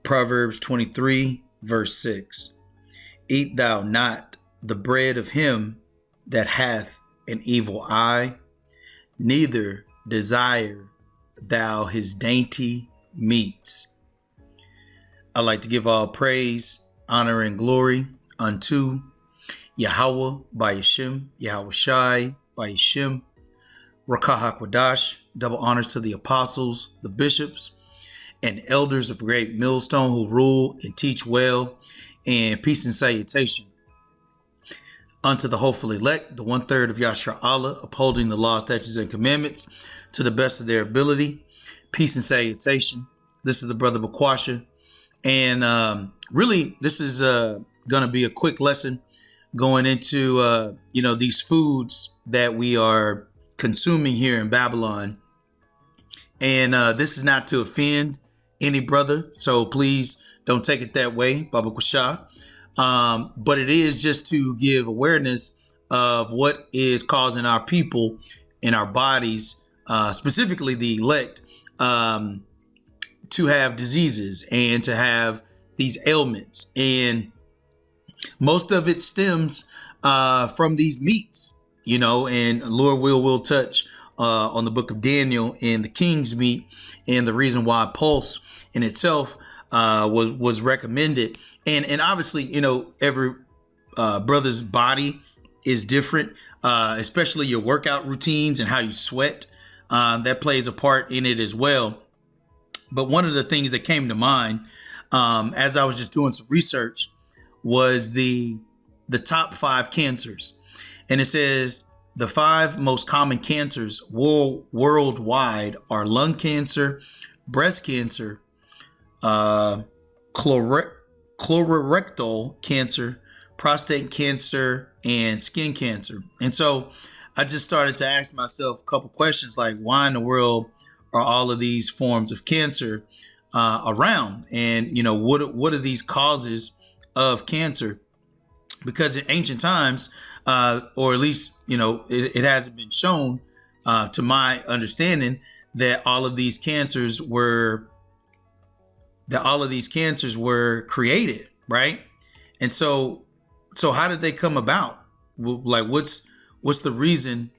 Proverbs 23, verse 6. Eat thou not the bread of him that hath an evil eye, neither desire thou his dainty meats. I like to give all praise, honor, and glory unto Yahweh by Yashim, Yahweh Shai by Yashim, Rakah HaKodash. Double honors to the apostles, the bishops, and elders of great millstone who rule and teach well, and peace and salutation unto the hopeful elect, the 1/3 of Yashar Allah, upholding the law, statutes, and commandments to the best of their ability. Peace and salutation. This is the brother Bakwasha, and really, this is going to be a quick lesson going into these foods that we are consuming here in Babylon. And this is not to offend any brother, so please don't take it that way, Baba Kusha. But it is just to give awareness of what is causing our people in our bodies, specifically the elect, to have diseases and to have these ailments. And most of it stems from these meats, and Lord will touch on the book of Daniel and the king's meat, and the reason why pulse in itself was recommended. And obviously, every brother's body is different, especially your workout routines and how you sweat. That plays a part in it as well. But one of the things that came to mind as I was just doing some research was the top 5 cancers. And it says the 5 most common cancers worldwide are lung cancer, breast cancer, colorectal cancer, prostate cancer, and skin cancer. And so I just started to ask myself a couple questions like, why in the world are all of these forms of cancer around? And, what are these causes of cancer? Because in ancient times, or at least, it hasn't been shown to my understanding that all of these cancers were created, right? And so how did they come about? Like, what's the reason?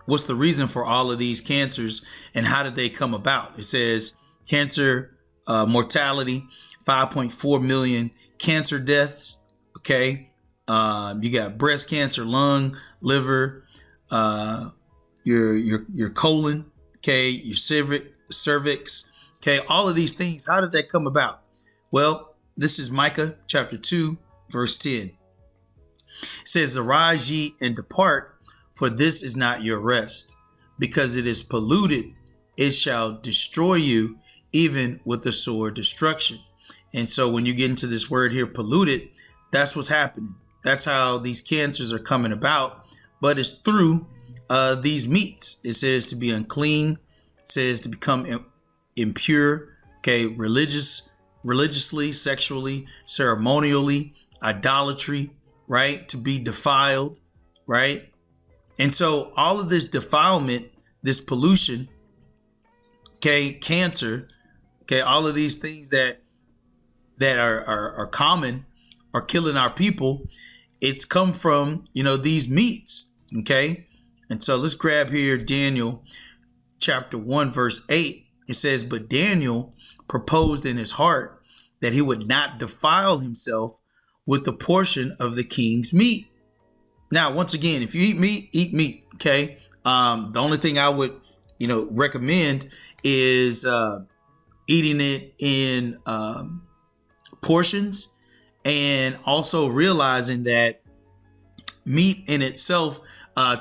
What's the reason for all of these cancers, and how did they come about? It says cancer mortality, 5.4 million cancer deaths. Okay. You got breast cancer, lung, liver, your colon, okay, your cervix, okay, all of these things. How did that come about? Well, this is Micah chapter 2, verse 10. It says, arise ye and depart, for this is not your rest, because it is polluted. It shall destroy you, even with the sword destruction. And so when you get into this word here, polluted, that's what's happening. That's how these cancers are coming about. But it's through these meats. It says to be unclean. It says to become impure. Okay, religiously, sexually, ceremonially, idolatry, right? To be defiled, right? And so all of this defilement, this pollution, okay, cancer, okay, all of these things that are common are killing our people. It's come from, these meats, okay? And so let's grab here Daniel chapter 1, verse 8. It says, but Daniel proposed in his heart that he would not defile himself with the portion of the king's meat. Now, once again, if you eat meat, okay? The only thing I would, recommend is eating it in portions, and also realizing that meat in itself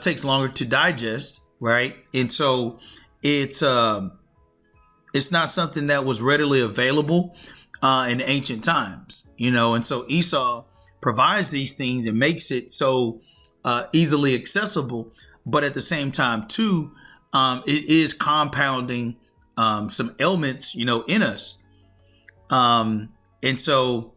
takes longer to digest, right? And so it's not something that was readily available in ancient times, and so Esau provides these things and makes it so easily accessible, but at the same time too, it is compounding some ailments, in us. And so,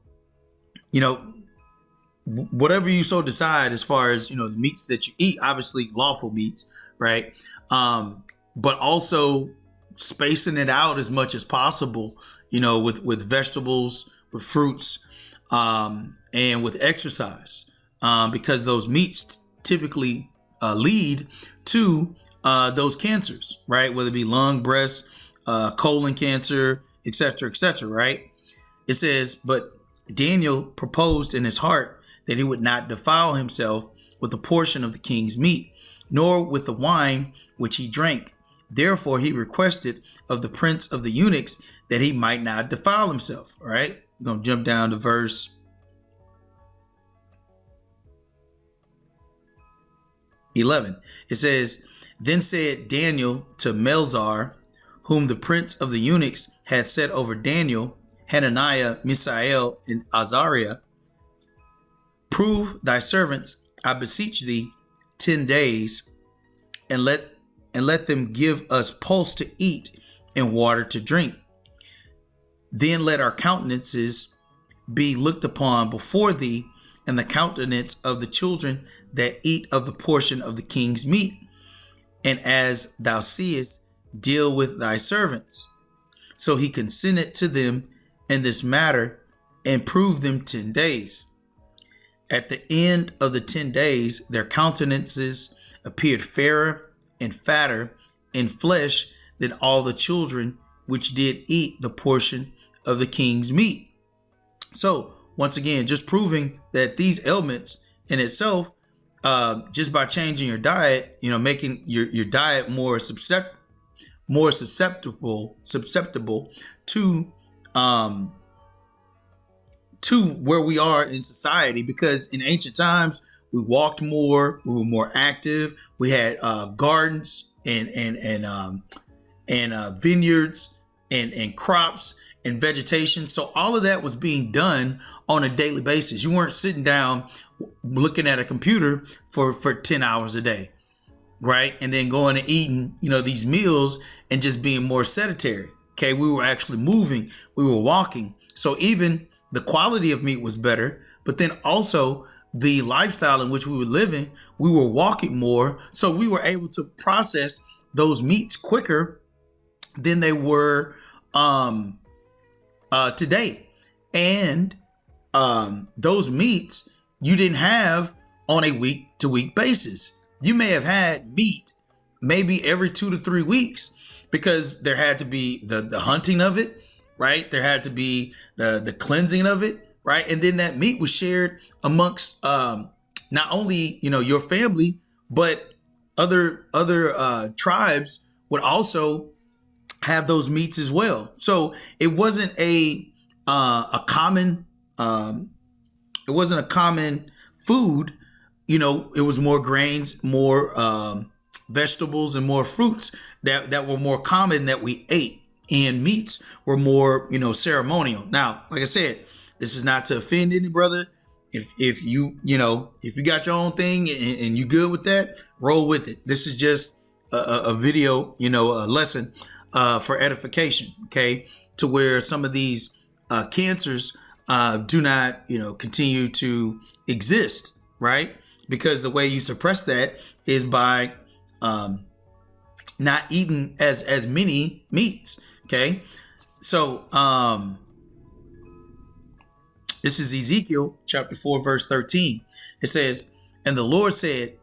whatever you so decide as far as, the meats that you eat, obviously lawful meats, right? But also spacing it out as much as possible, with vegetables, with fruits, and with exercise, because those meats typically lead to those cancers, right? Whether it be lung, breast, colon cancer, etc., etc., right? It says, but Daniel proposed in his heart that he would not defile himself with a portion of the king's meat, nor with the wine which he drank. Therefore, he requested of the prince of the eunuchs that he might not defile himself. All right, I'm going to jump down to verse 11. It says, then said Daniel to Melzar, whom the prince of the eunuchs had set over Daniel, Hananiah, Mishael, and Azariah, prove thy servants, I beseech thee, 10 days, and let them give us pulse to eat and water to drink. Then let our countenances be looked upon before thee, and the countenance of the children that eat of the portion of the king's meat. And as thou seest, deal with thy servants. So he consented to them in this matter and proved them 10 days. At the end of the 10 days, their countenances appeared fairer and fatter in flesh than all the children which did eat the portion of the king's meat. So once again, just proving that these ailments in itself, just by changing your diet, making your diet more susceptible to where we are in society. Because in ancient times, we walked more, we were more active, we had gardens and vineyards and crops and vegetation. So all of that was being done on a daily basis. You weren't sitting down looking at a computer for 10 hours a day, right? And then going and eating, these meals and just being more sedentary. Okay, we were actually moving, we were walking. So even the quality of meat was better, but then also the lifestyle in which we were living, we were walking more. So we were able to process those meats quicker than they were today. And those meats you didn't have on a week to week basis. You may have had meat maybe every 2 to 3 weeks, because there had to be the hunting of it, right? There had to be the cleansing of it, right? And then that meat was shared amongst not only your family, but other tribes would also have those meats as well. So it wasn't a common food. It was more grains, more vegetables, and more fruits that were more common that we ate, and meats were more ceremonial. Now, like I said, this is not to offend any brother. If you got your own thing and you good with that, roll with it. This is just a video, a lesson for edification, okay? To where some of these cancers do not, continue to exist, right? Because the way you suppress that is by not eating as many meats, okay? So this is Ezekiel chapter 4, verse 13. It says, and the Lord said,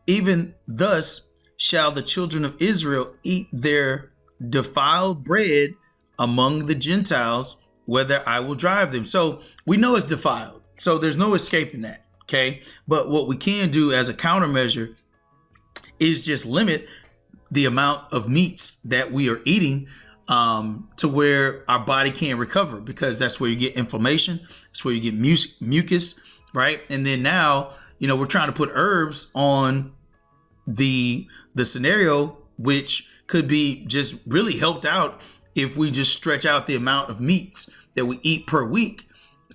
even thus shall the children of Israel eat their defiled bread among the Gentiles, whether I will drive them. So we know it's defiled. So there's no escaping that. Okay. But what we can do as a countermeasure is just limit the amount of meats that we are eating to where our body can't recover, because that's where you get inflammation. That's where you get mucus, right? And then now, we're trying to put herbs on the scenario, which could be just really helped out if we just stretch out the amount of meats that we eat per week,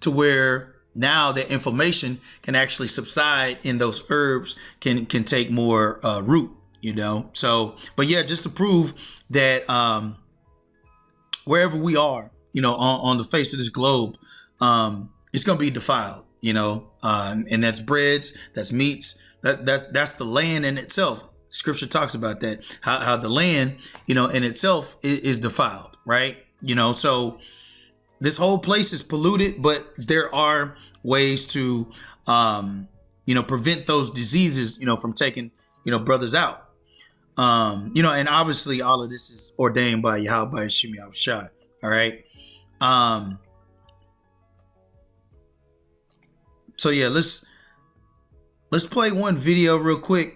to where now that inflammation can actually subside and those herbs can take more root, So, but yeah, just to prove that wherever we are, on the face of this globe, it's going to be defiled, and that's breads, that's meats, that's the land in itself. Scripture talks about that, how the land, in itself is defiled, right? So this whole place is polluted, but there are ways to, prevent those diseases, from taking, brothers out. And obviously all of this is ordained by Yahweh by Shemi Shai. All right. So yeah, let's play one video real quick,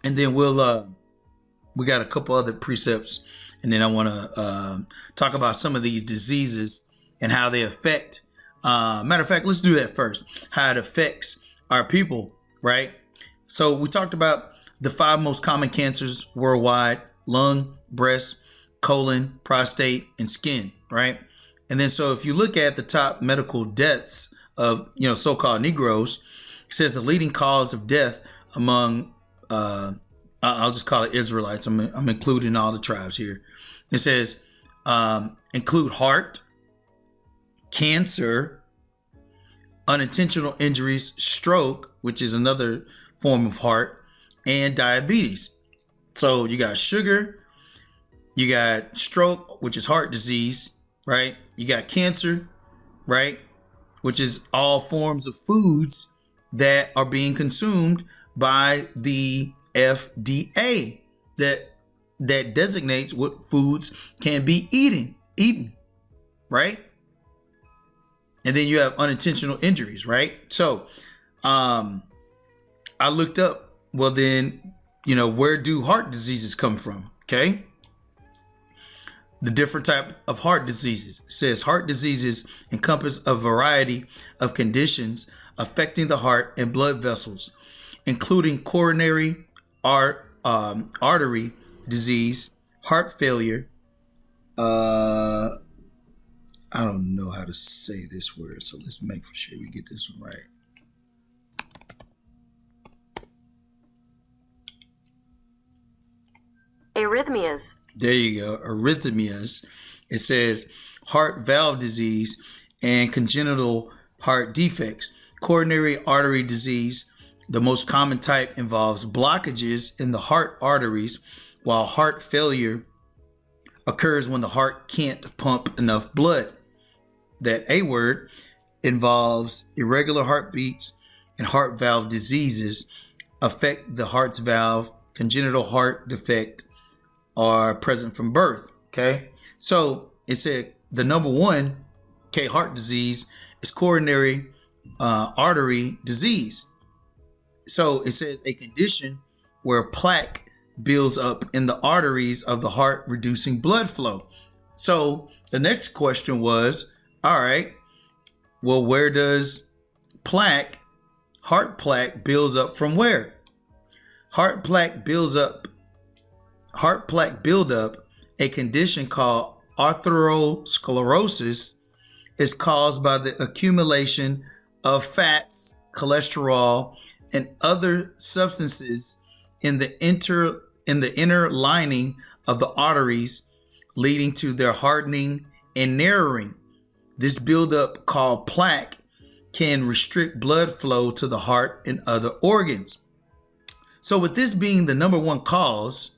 and then we got a couple other precepts, and then I want to talk about some of these diseases and how they affect. Matter of fact, let's do that first. How it affects our people, right? So we talked about the 5 most common cancers worldwide: lung, breast, colon, prostate, and skin, right? And then so if you look at the top medical deaths of, so-called Negroes, it says the leading cause of death among, I'll just call it Israelites. I'm including all the tribes here. It says include heart, cancer, unintentional injuries, stroke, which is another form of heart, and diabetes. So you got sugar, you got stroke, which is heart disease, right? You got cancer, right? Which is all forms of foods that are being consumed by the FDA that designates what foods can be eaten, right? And then you have unintentional injuries, right? So I looked up, well then, where do heart diseases come from? Okay. The different type of heart diseases. It says heart diseases encompass a variety of conditions affecting the heart and blood vessels, including coronary artery disease, heart failure. I don't know how to say this word, so let's make for sure we get this one right. Arrhythmias. There you go. Arrhythmias. It says heart valve disease and congenital heart defects. Coronary artery disease. The most common type involves blockages in the heart arteries, while heart failure occurs when the heart can't pump enough blood. That A word involves irregular heartbeats, and heart valve diseases affect the heart's valve. Congenital heart defect are present from birth. Okay. So it said the number one, heart disease is coronary artery disease. So it says a condition where plaque builds up in the arteries of the heart, reducing blood flow. So the next question was, all right, well, where does heart plaque builds up from where? Heart plaque buildup, a condition called atherosclerosis, is caused by the accumulation of fats, cholesterol, and other substances in the inner lining of the arteries, leading to their hardening and narrowing. This buildup, called plaque, can restrict blood flow to the heart and other organs. So with this being the number one cause,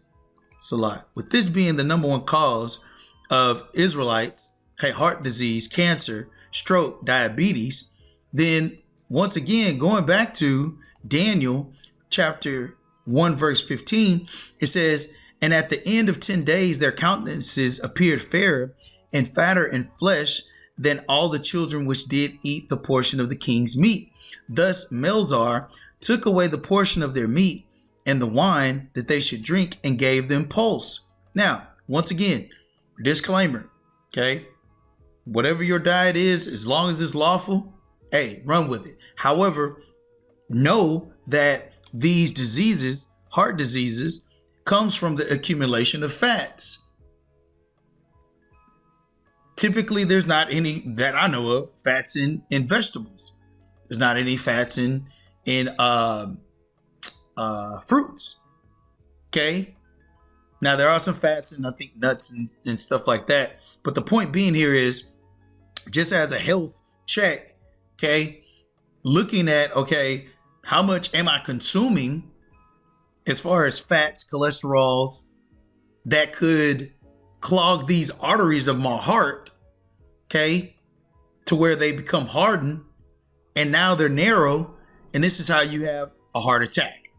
of Israelites, heart disease, cancer, stroke, diabetes, then once again, going back to Daniel chapter 1, verse 15, it says, and at the end of 10 days, their countenances appeared fairer and fatter in flesh than all the children which did eat the portion of the king's meat. Thus Melzar took away the portion of their meat and the wine that they should drink, and gave them pulse. Now, once again, disclaimer, okay? Whatever your diet is, as long as it's lawful, hey, run with it. However, know that these diseases, heart diseases, comes from the accumulation of fats. Typically, there's not any that I know of fats in vegetables. There's not any fats in fruits. Okay. Now there are some fats in, I think, nuts and stuff like that. But the point being here is, just as a health check, okay, looking at, okay, how much am I consuming as far as fats, cholesterols, that could clog these arteries of my heart, okay, to where they become hardened and now they're narrow. And this is how you have a heart attack.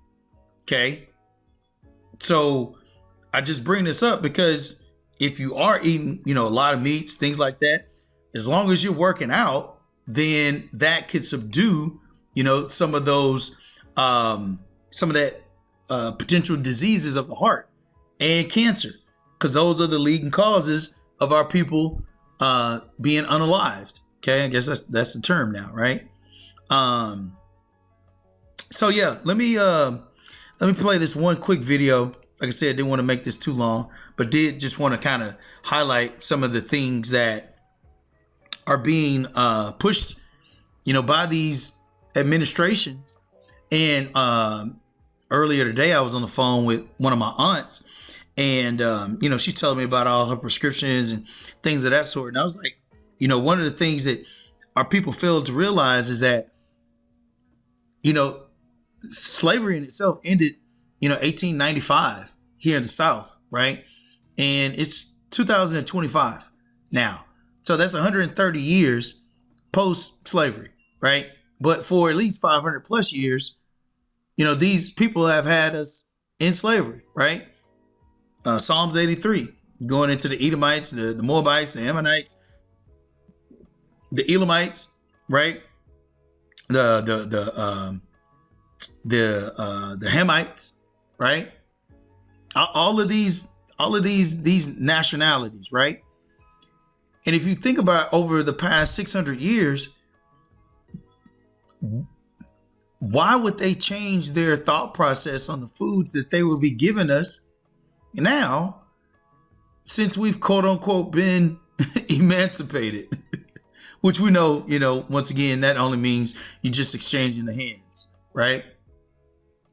Okay. So I just bring this up because if you are eating, a lot of meats, things like that, as long as you're working out, then that could subdue, some of those, some of that potential diseases of the heart and cancer, because those are the leading causes of our people being unalived. Okay, I guess that's the term now, right? So yeah, let me play this one quick video. Like I said, I didn't want to make this too long, but did just want to kind of highlight some of the things that are being pushed, by these administrations. And earlier today, I was on the phone with one of my aunts, and she's telling me about all her prescriptions and things of that sort. And I was like, one of the things that our people fail to realize is that, slavery in itself ended, 1895 here in the South, right? And it's 2025 now. So that's 130 years post-slavery, right? But for at least 500 plus years, these people have had us in slavery, right? Psalms 83, going into the Edomites, the Moabites, the Ammonites, the Elamites, right? The Hamites, right? All of these nationalities, right? And if you think about over the past 600 years, why would they change their thought process on the foods that they will be giving us now, since we've quote unquote been emancipated? Which we know, once again, that only means you're just exchanging the hands, right?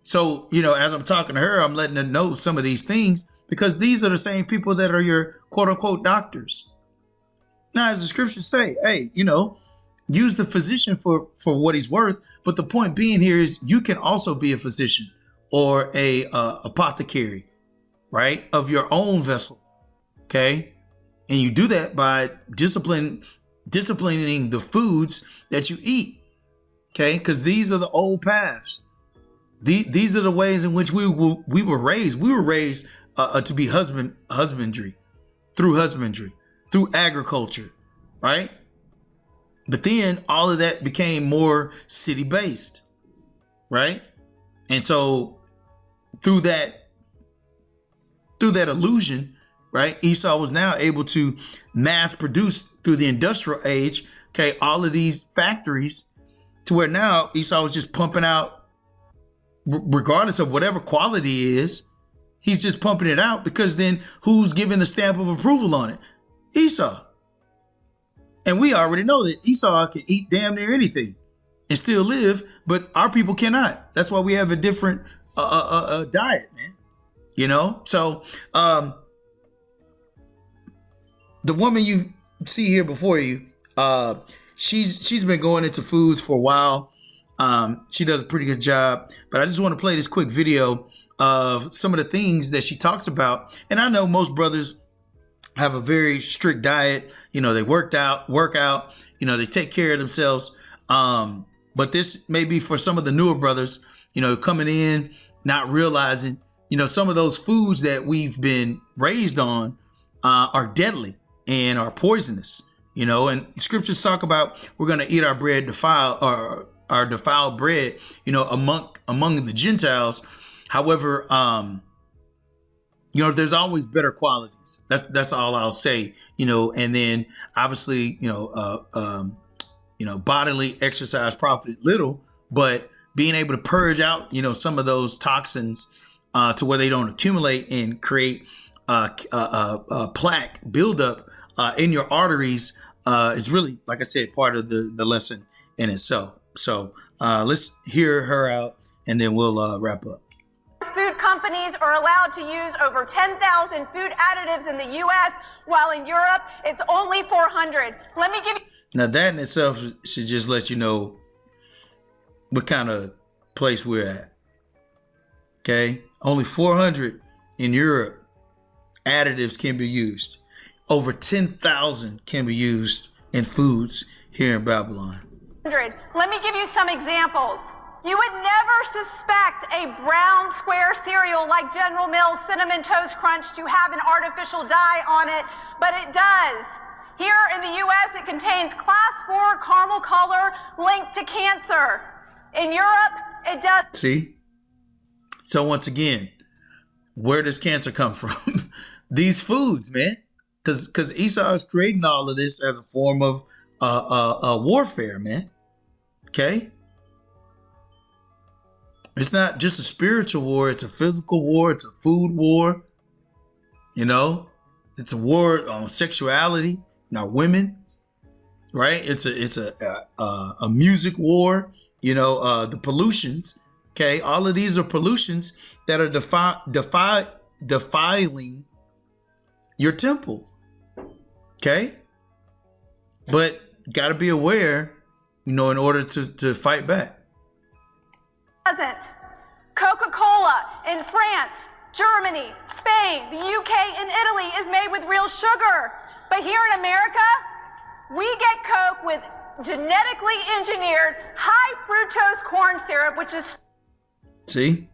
So, as I'm talking to her, I'm letting her know some of these things because these are the same people that are your quote unquote doctors. Now, as the scriptures say, hey, use the physician for what he's worth. But the point being here is you can also be a physician or a apothecary, right, of your own vessel. Okay. And you do that by disciplining the foods that you eat. Okay. Because these are the old paths. These are the ways in which we were raised. We were raised to be husbandry, through agriculture, right? But then all of that became more city-based, right? And so through that illusion, right, Esau was now able to mass produce through the industrial age, okay, all of these factories, to where now Esau was just pumping out, regardless of whatever quality it is, he's just pumping it out, because then who's giving the stamp of approval on it? Esau. And we already know that Esau can eat damn near anything and still live, but our people cannot. That's why we have a different diet, man. So the woman you see here before you, she's been going into foods for a while. She does a pretty good job, but I just want to play this quick video of some of the things that she talks about. And I know most brothers have a very strict diet. They work out, they take care of themselves. But this may be for some of the newer brothers, coming in, not realizing, some of those foods that we've been raised on are deadly and are poisonous, and scriptures talk about we're going to eat our bread defiled, or our defiled bread, among the Gentiles. However, there's always better qualities. That's all I'll say, and then obviously, bodily exercise profited little, but being able to purge out, some of those toxins to where they don't accumulate and create plaque buildup in your arteries is really, like I said, part of the lesson in itself. So let's hear her out, and then we'll wrap up. Food companies are allowed to use over 10,000 food additives in the U.S., while in Europe, it's only 400. Let me give you... Now, that in itself should just let you know what kind of place we're at. Okay? Only 400 in Europe additives can be used. Over 10,000 can be used in foods here in Babylon. Let me give you some examples. You would never suspect a brown square cereal like General Mills Cinnamon Toast Crunch to have an artificial dye on it, but it does. Here in the U.S., it contains class 4 caramel color linked to cancer. In Europe, it does. See? So once again, where does cancer come from? These foods, man. Because Esau is creating all of this as a form of warfare, man. Okay? It's not just a spiritual war. It's a physical war. It's a food war. You know? It's a war on sexuality. Now, women, right? It's a music war. You know, the pollutions. Okay? All of these are pollutions that are defiling your temple. Okay? But got to be aware, you know, in order to fight back. Coca-Cola in France, Germany, Spain, the UK, and Italy is made with real sugar. But here in America, we get Coke with genetically engineered high fructose corn syrup, which is... See?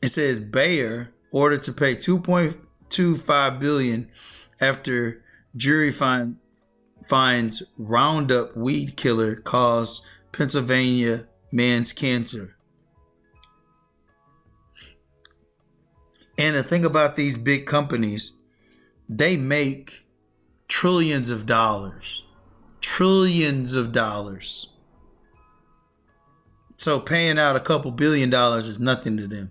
It says Bayer ordered to pay $2.25 billion after jury finds Roundup weed killer caused Pennsylvania man's cancer. And the thing about these big companies, they make trillions of dollars. Trillions of dollars. So paying out a couple $1 billion is nothing to them.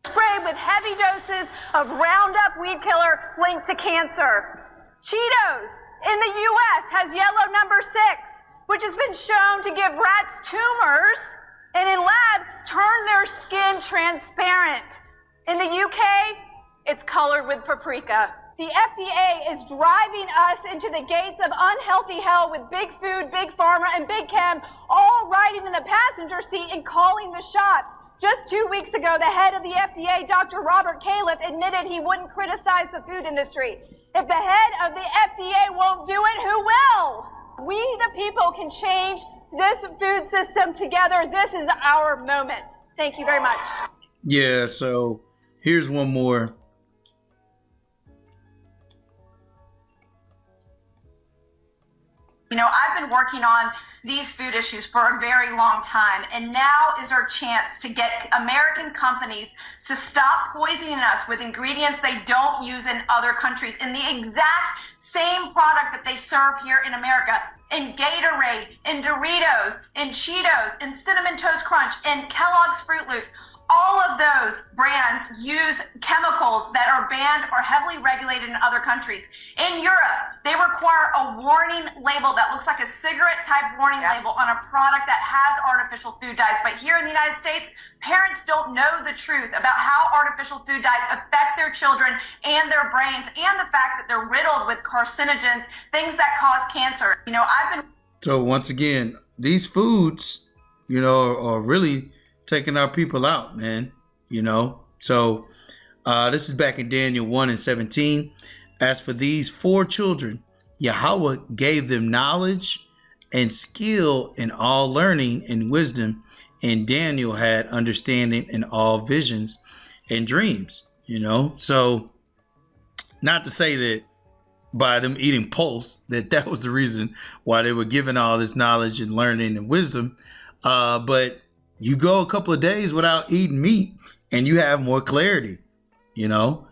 Sprayed with heavy doses of Roundup weed killer linked to cancer. Cheetos in the U.S. has yellow number 6, which has been shown to give rats tumors and in labs turn their skin transparent. In the UK, it's colored with paprika. The FDA is driving us into the gates of unhealthy hell with big food, big pharma, and big chem all riding in the passenger seat and calling the shots. Just 2 weeks ago, the head of the FDA, Dr. Robert Califf, admitted he wouldn't criticize the food industry. If the head of the FDA won't do it, who will? We, the people, can change this food system together. This is our moment. Thank you very much. Yeah, so here's one more. You know, I've been working on these food issues for a very long time, and now is our chance to get American companies to stop poisoning us with ingredients they don't use in other countries in the exact same product that they serve here in America, in Gatorade, in Doritos, in Cheetos, in Cinnamon Toast Crunch, in Kellogg's Fruit Loops. All of those brands use chemicals that are banned or heavily regulated in other countries. In Europe, they require a warning label that looks like a cigarette type warning label on a product that has artificial food dyes. But here in the United States, parents don't know the truth about how artificial food dyes affect their children and their brains, and the fact that they're riddled with carcinogens, things that cause cancer. You know, So once again, these foods, you know, are really taking our people out, man. You know, so this is back in Daniel 1:17. As for these 4 children, Yahweh gave them knowledge and skill in all learning and wisdom, and Daniel had understanding in all visions and dreams. You know, so not to say that by them eating pulse that was the reason why they were given all this knowledge and learning and wisdom, but you go a couple of days without eating meat and you have more clarity, you know.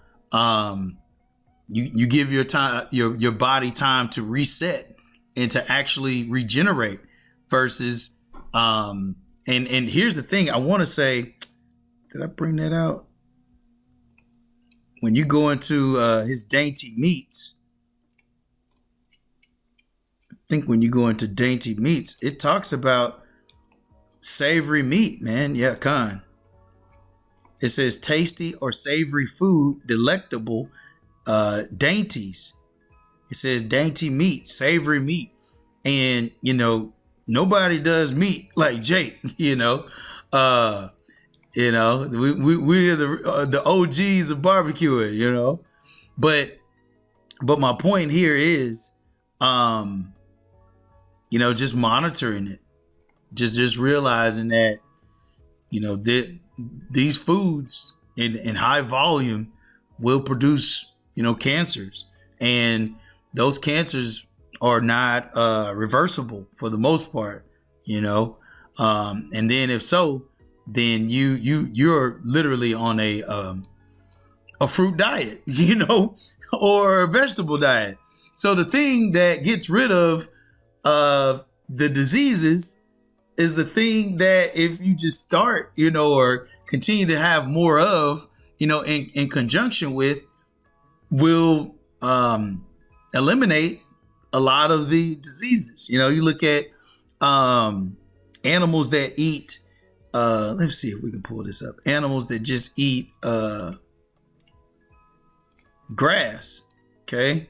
You give your time, your body time to reset and to actually regenerate versus and here's the thing I want to say, did I bring that out? When you go into his Dainty Meats, I think when you go into Dainty Meats, it talks about savory meat, man. Yeah, Khan. It says tasty or savory food, delectable dainties. It says dainty meat, savory meat. And, you know, nobody does meat like Jake, we're the OGs of barbecuing, but my point here is, just monitoring it, just realizing that, these foods in high volume will produce, cancers, and those cancers are not reversible for the most part, and then if so, then you're literally on a fruit diet, or a vegetable diet. So the thing that gets rid of the diseases is the thing that if you just start, or continue to have more of, in conjunction with, will eliminate a lot of the diseases. You look at animals that eat, let's see if we can pull this up. Animals that just eat grass, okay?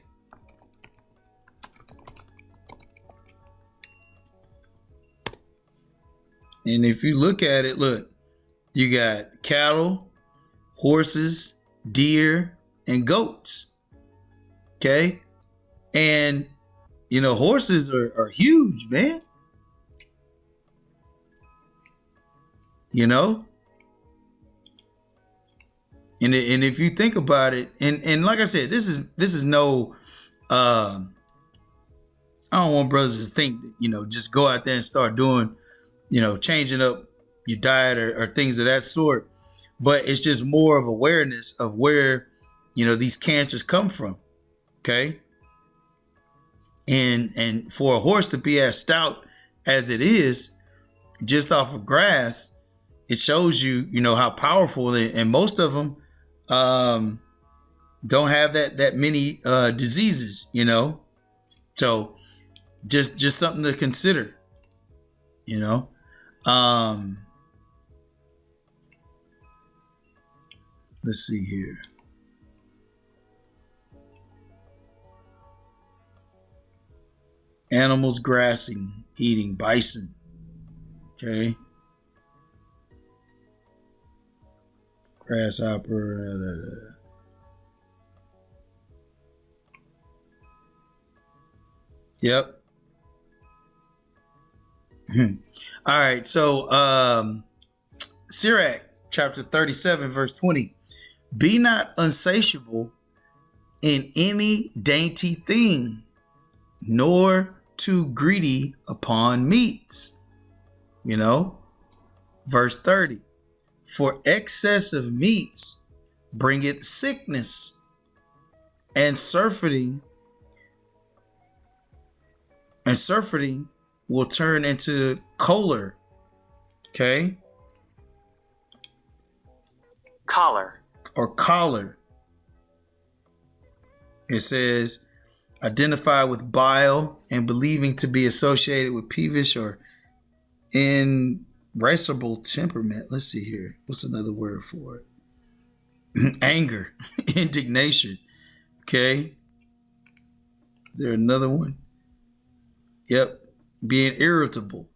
And if you look at it, look, you got cattle, horses, deer, and goats, okay? And, horses are huge, man. And if you think about it, and like I said, this is no, I don't want brothers to think that, just go out there and start doing, changing up your diet or things of that sort. But it's just more of awareness of where, these cancers come from. Okay. And for a horse to be as stout as it is, just off of grass, it shows you, how powerful, and most of them don't have that many diseases, So just something to consider, Let's see here. Animals grassing, eating bison. Okay. Grasshopper. Yep. All right. So, Sirach chapter 37, verse 20. Be not unsatiable in any dainty thing, nor too greedy upon meats. Verse 30. For excess of meats bringeth sickness, and surfeiting will turn into choler. Okay? Collar. Or collar. It says, identify with bile and believing to be associated with peevish or irascible temperament. Let's see here. What's another word for it? Anger, indignation. Okay. Is there another one? Yep. Being irritable.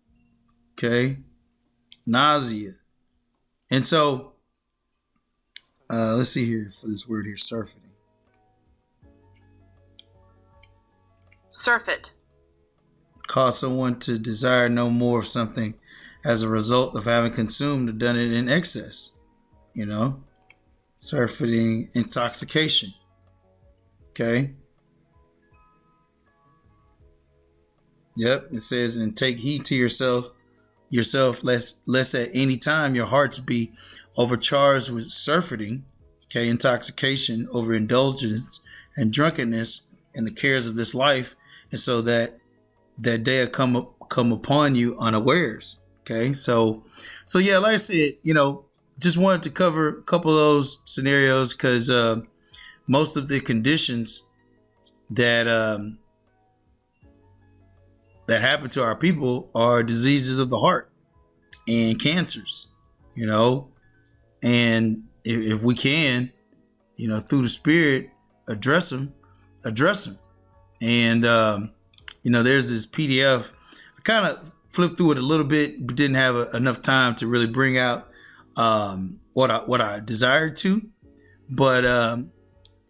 Okay. Nausea. And so, let's see here for this word here, surfeiting. Surfeit. Cause someone to desire no more of something as a result of having consumed or done it in excess. Surfeiting, intoxication. Okay. Yep. It says, and take heed to yourself, lest at any time your hearts be overcharged with surfeiting, okay, intoxication, overindulgence, and drunkenness, and the cares of this life, and so that day will come upon you unawares. Okay, so yeah, like I said, just wanted to cover a couple of those scenarios because most of the conditions that happen to our people are diseases of the heart and cancers, and if we can, through the Spirit, address them. And, there's this PDF. I kind of flipped through it a little bit, but didn't have enough time to really bring out what I desired to. But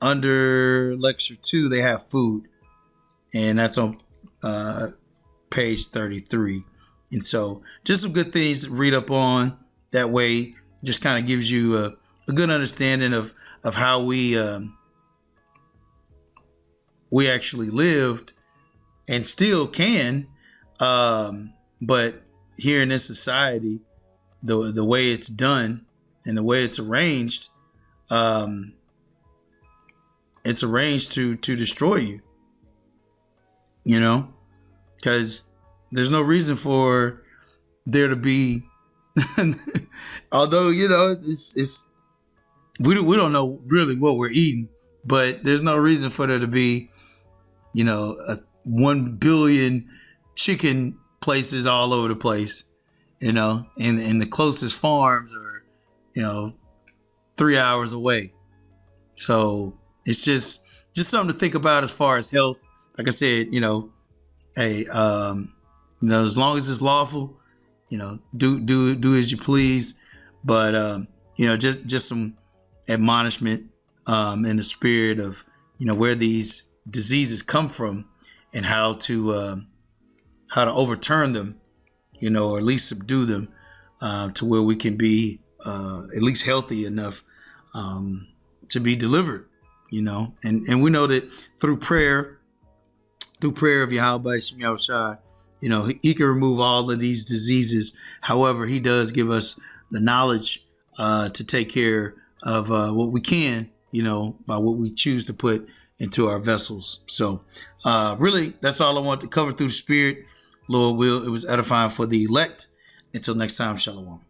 under lecture 2, they have food, and that's on page 33. And so just some good things to read up on. That way, just kind of gives you a good understanding of how we actually lived and still can. But here in this society, the way it's done and the way it's arranged to destroy you, you know, because there's no reason for there to be, although, you know, we don't know really what we're eating, but there's no reason for there to be, you know, 1 billion chicken places all over the place, you know, and the closest farms are, you know, 3 hours away. So it's just something to think about as far as health. Like I said, you know, hey, you know, as long as it's lawful, you know, do as you please. But you know, just some admonishment in the spirit of, you know, where these diseases come from and how to overturn them, you know, or at least subdue them to where we can be at least healthy enough to be delivered, you know. And we know that through prayer of Yahweh Shem Yahushua, you know, he can remove all of these diseases. However, he does give us the knowledge to take care of what we can, you know, by what we choose to put into our vessels. So really, that's all I want to cover through the Spirit. Lord will, it was edifying for the elect. Until next time, Shalom.